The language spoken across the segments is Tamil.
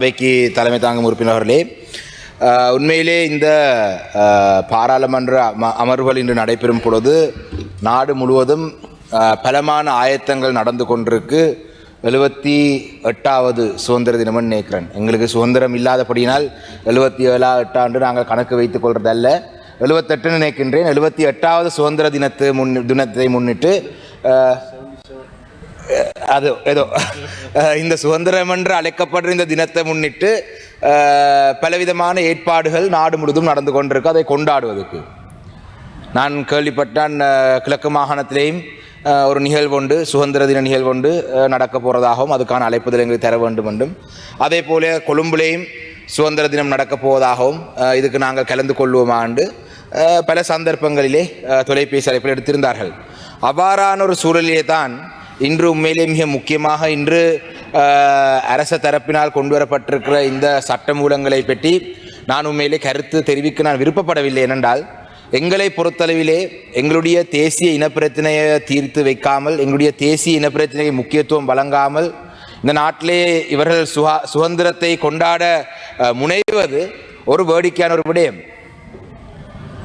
அவைக்கு தலைமை தாங்கும் உறுப்பினர்களே, உண்மையிலே இந்த பாராளுமன்ற அமர்வுகள் இன்று நடைபெறும் பொழுது நாடு முழுவதும் பலமான ஆயத்தங்கள் நடந்து கொண்டிருக்கு. 78வது சுதந்திர தினம்னு நினைக்கிறேன். எங்களுக்கு சுதந்திரம் இல்லாதபடியினால் 77 ஆண்டு நாங்கள் கணக்கு வைத்துக் கொள்றதல்ல, 78 நினைக்கின்றேன். 78வது சுதந்திர தினத்தை முன்னிட்டு அது ஏதோ இந்த சுதந்திரம் என்று அழைக்கப்படுற இந்த தினத்தை முன்னிட்டு பலவிதமான ஏற்பாடுகள் நாடு முழுவதும் நடந்து கொண்டிருக்கு. அதை கொண்டாடுவதற்கு நான் கேள்விப்பட்டான், கிழக்கு மாகாணத்திலேயும் ஒரு நிகழ்வு உண்டு, சுதந்திர தின நிகழ்வு உண்டு நடக்க போகிறதாகவும் அதுக்கான அழைப்புதல் எங்களுக்கு தர வேண்டும் என்றும், அதே போல கொழும்புலேயும் சுதந்திர தினம் நடக்கப் போவதாகவும் இதுக்கு நாங்கள் கலந்து கொள்வோமாண்டு பல சந்தர்ப்பங்களிலே தொலைபேசி அழைப்பில் எடுத்திருந்தார்கள். அவ்வாறான ஒரு சூழலிலே தான் இன்று உண்மையிலே மிக முக்கியமாக இன்று அரச தரப்பினால் கொண்டு வரப்பட்டிருக்கிற இந்த சட்டமூலங்களை பற்றி நான் உண்மையிலே கருத்து தெரிவிக்க நான் விருப்பப்படவில்லை. ஏனென்றால் எங்களை பொறுத்தளவிலே எங்களுடைய தேசிய இனப்பிரச்சனையை தீர்த்து வைக்காமல், எங்களுடைய தேசிய இனப்பிரச்சனையை முக்கியத்துவம் வழங்காமல் இந்த நாட்டிலே இவர்கள் சுதந்திரத்தை கொண்டாட முனைவது ஒரு வேடிக்கையான ஒரு விடயம்.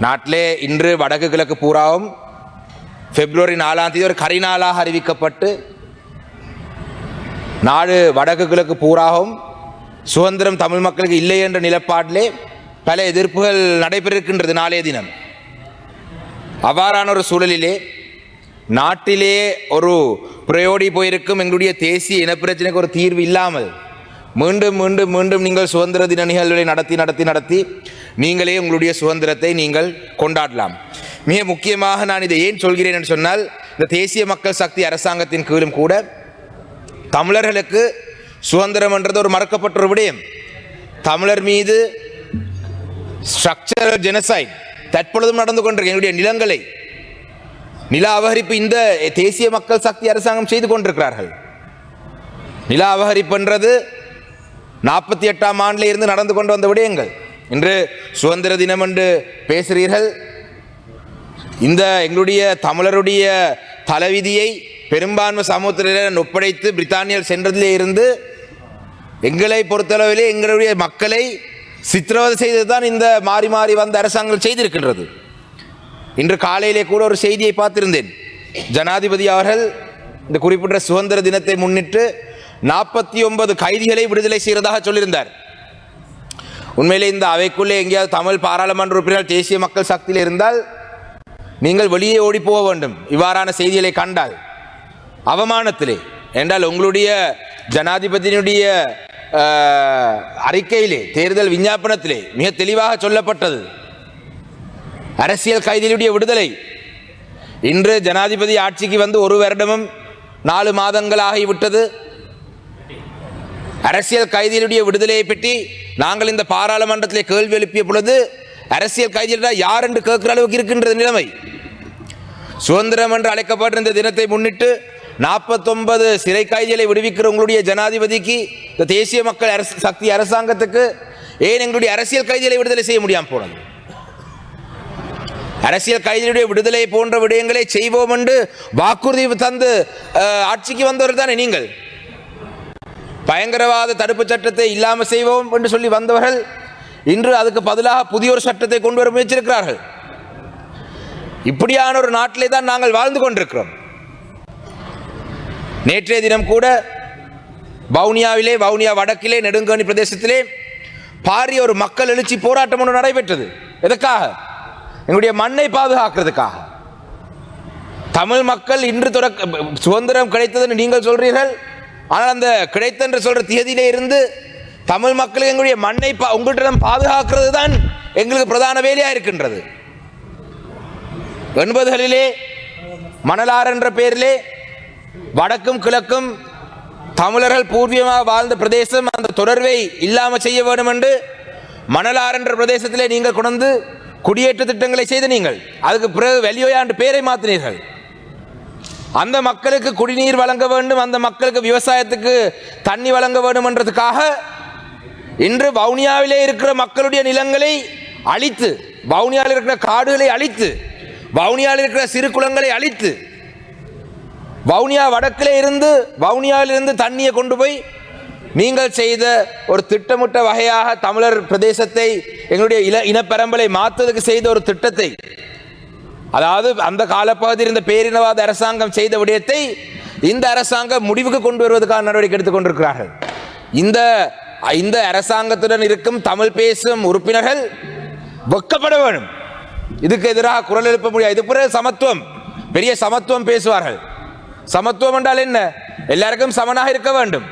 நாட்டிலே இன்று வடக்கு கிழக்கு பூராவும் பிப்ரவரி 4ஆம் தேதி ஒரு கரிநாளாக அறிவிக்கப்பட்டு நாடு வடக்கு கிழக்கு பூராகவும் சுதந்திரம் தமிழ் மக்களுக்கு இல்லை என்ற நிலப்பாட்டிலே பல எதிர்ப்புகள் நடைபெற்றிருக்கின்றது நாளைய தினம். அவ்வாறான ஒரு சூழலிலே நாட்டிலே ஒரு புரையோடி போயிருக்கும் எங்களுடைய தேசிய இனப்பிரச்சனைக்கு ஒரு தீர்வு இல்லாமல் மீண்டும் மீண்டும் மீண்டும் நீங்கள் சுதந்திர தின நிகழ்வுகளை நடத்தி நீங்களே உங்களுடைய சுதந்திரத்தை நீங்கள் கொண்டாடலாம். மிக முக்கியமாக நான் இதை ஏன் சொல்கிறேன் என்று சொன்னால், இந்த தேசிய மக்கள் சக்தி அரசாங்கத்தின் கீழும் கூட தமிழர்களுக்கு சுதந்திரம் என்றது ஒரு மறக்கப்பட்ட ஒரு விடயம். தமிழர் மீது ஸ்ட்ரக்சரல் ஜெனசைட் தற்பொழுதும் நடந்து கொண்டிருக்க எங்களுடைய நிலங்களை நில அபகரிப்பு இந்த தேசிய மக்கள் சக்தி அரசாங்கம் செய்து கொண்டிருக்கிறார்கள். நில அபகரிப்பு என்றது 48ஆம் ஆண்டில் இருந்து நடந்து கொண்டு வந்த விடயங்கள். இன்று சுதந்திர தினம் என்று பேசுகிறீர்கள். இந்த எங்களுடைய தமிழருடைய தலைவிதியை பெரும்பான்மை சமூகத்தினர் ஒப்படைத்து பிரித்தானியர் சென்றதிலே இருந்து எங்களை பொறுத்தளவிலே எங்களுடைய மக்களை சித்திரவதை செய்ததுதான் இந்த மாறி மாறி வந்த அரசாங்கம் செய்திருக்கின்றது. இன்று காலையிலே கூட ஒரு செய்தியை பார்த்திருந்தேன். ஜனாதிபதி அவர்கள் இந்த குறிப்பிட்ட சுதந்திர தினத்தை முன்னிட்டு 49 கைதிகளை விடுதலை செய்வதாக சொல்லியிருந்தார். உண்மையிலே இந்த அவைக்குள்ளே எங்கேயாவது தமிழ் பாராளுமன்ற உறுப்பினர் தேசிய மக்கள் சக்தியில் இருந்தால் நீங்கள் வெளியே ஓடி போக வேண்டும். இவ்வாறான செய்திகளை கண்டால் அவமானத்திலே, என்றால் உங்களுடைய ஜனாதிபதியினுடைய அறிக்கையிலே, தேர்தல் விஞ்ஞாபனத்திலே மிக தெளிவாக சொல்லப்பட்டது அரசியல் கைதிகளுடைய விடுதலை. இன்று ஜனாதிபதி ஆட்சிக்கு வந்து 1 வருடமும் 4 மாதங்கள் ஆகிவிட்டது. அரசியல் கைதிகளுடைய விடுதலையை பற்றி நாங்கள் இந்த பாராளுமன்றத்திலே கேள்வி எழுப்பிய பொழுது அரசியல் கைதிகள் யார் என்று கேட்கிற அளவுக்கு இருக்கின்றது நிலைமை. சுதந்திரம் என்று அழைக்கப்பட்ட இந்த தினத்தை முன்னிட்டு 49 சிறை கைதிகளை விடுவிக்கிற உங்களுடைய ஜனாதிபதிக்கு, இந்த தேசிய மக்கள் சக்தி அரசாங்கத்துக்கு ஏன் எங்களுடைய அரசியல் கைதிகளை விடுதலை செய்ய முடியாமல் போனது? அரசியல் கைதிகளுடைய விடுதலை போன்ற விடயங்களை செய்வோம் என்று வாக்குறுதி தந்து ஆட்சிக்கு வந்தவர் தானே நீங்கள். பயங்கரவாத தடுப்பு சட்டத்தை இல்லாமல் செய்வோம் என்று சொல்லி வந்தவர்கள் இன்று அதுக்கு பதிலாக புதிய ஒரு சட்டத்தை கொண்டு வர முயற்சிருக்கிறார்கள். இப்படியான ஒரு நாட்டிலே தான் நாங்கள் வாழ்ந்து கொண்டிருக்கிறோம். நேற்றைய தினம் கூட வவுனியா வடக்கிலே நெடுங்கணி பிரதேசத்திலே பாரிய ஒரு மக்கள் எழுச்சி போராட்டம் ஒன்று நடைபெற்றது. எதற்காக? எங்களுடைய மண்ணை பாதுகாக்கிறதுக்காக. தமிழ் மக்கள் இன்று சுதந்திரம் கிடைத்தது நீங்கள் சொல்றீர்கள், ஆனால் அந்த கிடைத்த என்று சொல்ற தேதியிலே இருந்து தமிழ் மக்களுக்கு எங்களுடைய மண்ணை உங்களிடம் பாதுகாக்கிறது தான் எங்களுக்கு பிரதான வேலையா இருக்கின்றது. 80களிலே மணலாறு என்ற பெயரிலே வடக்கும் கிழக்கும் தமிழர்கள் பூர்வீகமாக வாழ்ந்த பிரதேசம், அந்த தொடர்பை இல்லாமல் செய்ய வேண்டும் என்று மணலாறு என்ற பிரதேசத்திலே நீங்கள் கொண்டு குடியேற்ற திட்டங்களை செய்த நீங்கள் அதுக்கு பிறகு வெளியோயா என்ற பெயரை மாற்றினீர்கள். அந்த மக்களுக்கு குடிநீர் வழங்க வேண்டும், அந்த மக்களுக்கு விவசாயத்துக்கு தண்ணி வழங்க வேண்டும் என்றதுக்காக இன்று வவுனியாவிலே இருக்கிற மக்களுடைய நிலங்களை அழித்து, வவுனியாவில் இருக்கிற காடுகளை அழித்து, வவுனியாவில் இருக்கிற சிறு குளங்களை அழித்து, வவுனியா வடக்கிலே இருந்து வவுனியாவிலிருந்து தண்ணியை கொண்டு போய் நீங்கள் செய்த ஒரு திட்டமிட்ட வகையாக தமிழர் பிரதேசத்தை எங்களுடைய இனப்பெரம்பலை மாற்றுவதற்கு செய்த ஒரு திட்டத்தை, அதாவது அந்த காலப்பகுதியில் இருந்த பேரினவாத அரசாங்கம் செய்த விடயத்தை இந்த அரசாங்கம் முடிவுக்கு கொண்டு வருவதற்கான நடவடிக்கை எடுத்துக் கொண்டிருக்கிறார்கள். இந்த அரசாங்கத்துடன் இருக்கும் தமிழ் பேசும் உறுப்பினர்கள் வெட்கப்பட வேண்டும். இதுக்கு எதிராக குரல் எழுப்ப முடியாது. இது பிறகு சமத்துவம், பெரிய சமத்துவம் பேசுவார்கள். சமத்துவம் என்றால் என்ன? எல்லாருக்கும் சமனாக இருக்க வேண்டும்.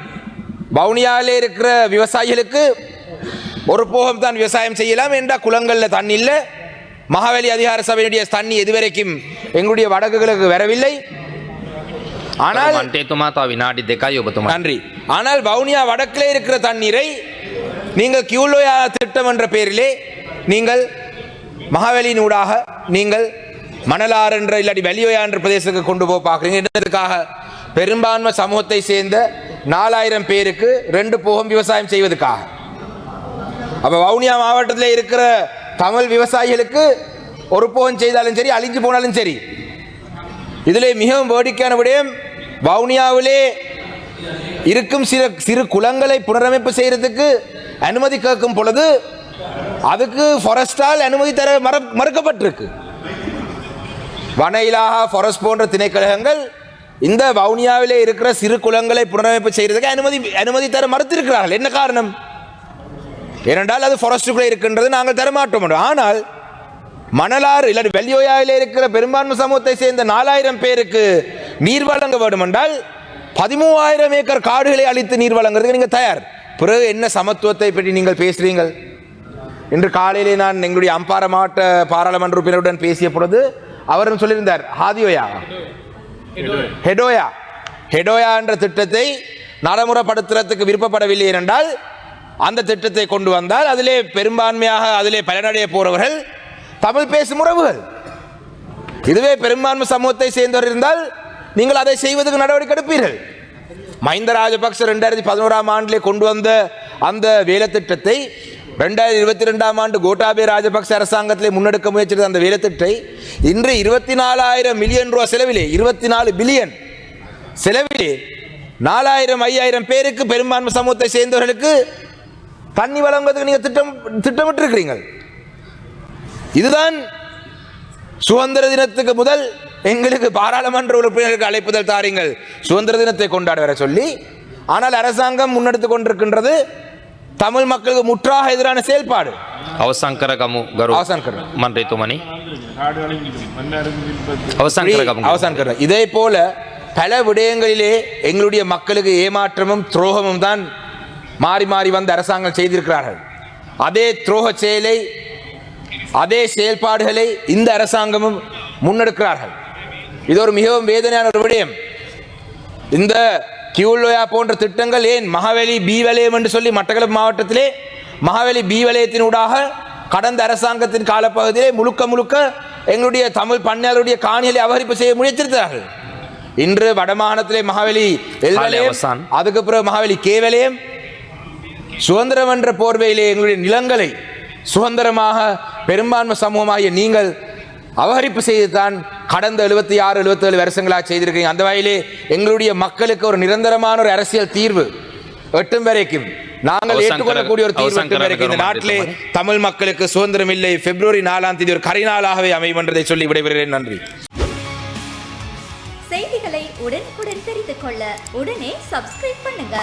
வவுனியாவிலே இருக்கிற விவசாயிகளுக்கு ஒரு போகம் தான் விவசாயம் செய்யலாம் என்ற குளங்களில் தண்ணி இல்லை. மகாவலி அதிகார சபையினுடைய தண்ணி எதுவரைக்கும் எங்களுடைய வடக்குகளுக்கு வரவில்லை. ஆனால் நன்றி. ஆனால் வவுனியா வடக்கிலே இருக்கிற தண்ணீரை நீங்கள் கியூலோயா திட்டம் என்ற பெயரிலே நீங்கள் மகாவலியினூடாக நீங்கள் மணலாறு என்ற இல்லாட்டி வெளியோயா என்ற பிரதேசத்துக்கு கொண்டு போக பார்க்குறீங்க. என்னதுக்காக? பெரும்பான்மை சமூகத்தை சேர்ந்த 4000 பேருக்கு 2 போகம் விவசாயம் செய்வதற்காக. அப்போ வவுனியா மாவட்டத்தில் இருக்கிற தமிழ் விவசாயிகளுக்கு ஒரு போகம் செய்தாலும் சரி, அழிஞ்சு போனாலும் சரி. இதிலே மிகவும் வேடிக்கையான விடயம், வவுனியாவிலே இருக்கும் சிறு குளங்களை புனரமைப்பு செய்யறதுக்கு அனுமதி கேட்கும் பொழுது அதுக்கு ஃபாரஸ்டால் அனுமதி தர மறுக்கப்பட்டிருக்கு. வன இலாகா, ஃபாரஸ்ட் போன்ற திணைக்களங்கள் இந்த வவுனியாவிலே இருக்கிற சிறு குளங்களை புனரமைப்பு செய்யறதுக்கு அனுமதி தர மறுத்திருக்கிறார்கள். என்ன காரணம்? ஏனென்றால் அது ஃபாரஸ்டுக்குள்ளே இருக்கின்றது, நாங்கள் தரமாட்டோம். ஆனால் மணலாறு இல்லாட்டி வெள்ளியோயாவிலே இருக்கிற பெரும்பான்மை சமூகத்தை சேர்ந்த 4000 பேருக்கு நீர் வழங்க வேண்டும் என்றால் 13000 ஏக்கர் காடுகளை அழித்து நீர் வழங்குறதுக்கு நீங்கள் தயார். பிறகு என்ன சமத்துவத்தை பற்றி நீங்கள் பேசுறீங்கள்? இன்று காலையிலே நான் எங்களுடைய அம்பாறை மாவட்ட பாராளுமன்ற உறுப்பினருடன் பேசிய பொழுது அவரும் சொல்லியிருந்தார், ஹெடோயா என்ற திட்டத்தை நடைமுறைப்படுத்துறதுக்கு விருப்பப்படவில்லை என்றால் அந்த திட்டத்தை கொண்டு வந்தால் அதிலே பெரும்பான்மையாக அதிலே பலனடைய போறவர்கள் தமிழ் பேசும் உறவுகள். இதுவே பெரும்பான்மை சமூகத்தை சேர்ந்தவர் இருந்தால் நீங்கள் அதை செய்வதற்கு நடவடிக்கை எடுப்பீர்கள். மஹிந்த ராஜபக்ச 2011ஆம் ஆண்டிலே கொண்டு வந்த அந்த வேலை திட்டத்தை 2022ஆம் ஆண்டு கோட்டாபய ராஜபக்ச அரசாங்கத்திலே முன்னெடுக்க முயற்சித்த அந்த வேலை திட்டத்தை இன்று 24,000 மில்லியன் ரூபாய் செலவிலே 24 பில்லியன் செலவிலே 4000-5000 பேருக்கு பெரும்பான்மை சமூகத்தை சேர்ந்தவர்களுக்கு தண்ணி வழங்குவதற்கு நீங்கள் திட்டமிட்டு இருக்கிறீங்க. இதுதான் சுதந்திர தினத்துக்கு முதல் எங்களுக்கு பாராளுமன்ற உறுப்பினர்களுக்கு அழைப்புதல் தாருங்கள், சுதந்திர தினத்தை கொண்டாட வர சொல்லி. ஆனால் அரசாங்கம் முன்னெடுத்துக் கொண்டிருக்கின்றது தமிழ் மக்களுக்கு முற்றாக எதிரான செயல்பாடு. இதே போல பல விடயங்களிலே எங்களுடைய மக்களுக்கு ஏமாற்றமும் துரோகமும் தான் மாறி மாறி வந்த அரசாங்கம் செய்திருக்கிறார்கள். அதே துரோக செயலை, அதே செயல்பாடுகளை இந்த அரசாங்கமும் முன்னெடுக்கிறார்கள். இது ஒரு மிகவும் வேதனையான ஒரு விடயம். இந்த கியூலோயா போன்ற திட்டங்கள் ஏன் மகாவலி பி வலயம் என்று சொல்லி மட்டக்களப்பு மாவட்டத்திலே மகாவலி பி வலயத்தினூடாக கடந்த அரசாங்கத்தின் காலப்பகுதியிலே முழுக்க எங்களுடைய தமிழ் பண்ணையாளருடைய காணிகளை அபகரிப்பு செய்ய முயற்சித்தார்கள். இன்று வடமாகாணத்திலே மகாவலி எல் வலயம், அதுக்கு பிறகு மகாவலி கே வலயம், சுதந்திரம் என்ற போர்வையிலே எங்களுடைய நிலங்களை சுதந்திரமாக பெரும்பான்மை சமூகமாகிய நீங்கள் அபகரிப்பு செய்துதான் கடந்த 76-77 வருஷங்களாக செய்திருக்கீங்க. அந்த வகையிலே எங்களுடைய மக்களுக்கு ஒரு நிரந்தரமான ஒரு அரசியல் தீர்வு எட்டும் வரைக்கும் நாங்கள் ஏற்றுக்கொள்ளக்கூடிய ஒரு தீர்வு எட்டும் வரைக்கும் இந்த நாட்டிலே தமிழ் மக்களுக்கு சுதந்திரம் இல்லை. பிப்ரவரி 4ஆம் தேதி ஒரு கரிநாளாகவே அமையும் என்றதை சொல்லி விடைபெறுகிறேன். நன்றி. செய்திகளை உடனுக்குடன் தெரிந்து கொள்ள உடனே சப்ஸ்கிரைப் பண்ணுங்க.